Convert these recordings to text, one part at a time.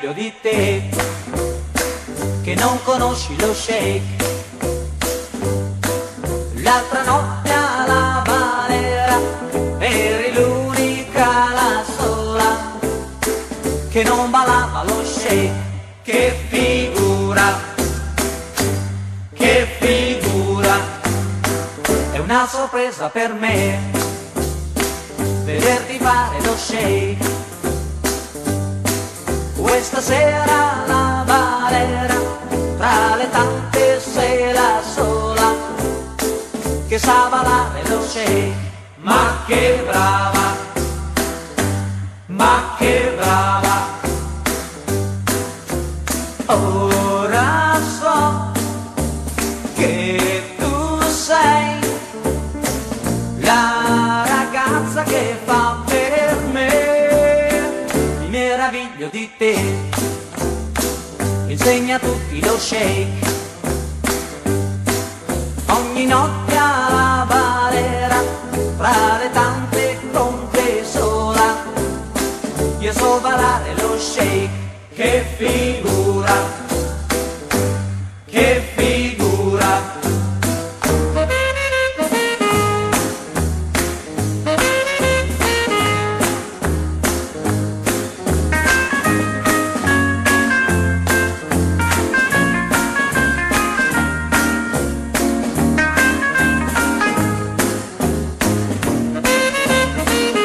meraviglia di te, che non conosci lo shake. L'altra notte alla Valera eri l'unica, la sola, che non ballava lo shake. Che figura, che figura, è una sorpresa per me vederti fare lo shake. Questa sera la Valera, tra le tante sei la sola che sa ballare lo shake. Ma che brava, ma che brava. Ora so che tu sei la ragazza che fa per me. Mi meraviglio di te, insegna a tutti lo shake. Ogni notte alla Valera, fra le tante con te sola, io so ballare lo shake. Che figura, che figura.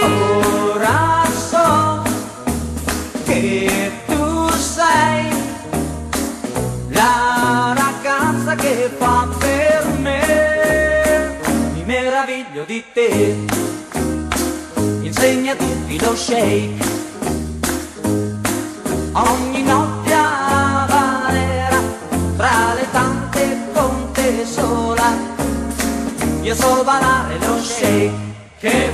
Ora so che tu sei la ragazza che fa per me. Mi meraviglio di te, insegna a tutti lo shake. Ogni notte a Valera, tra le tante con te sola, io so ballare lo shake. Che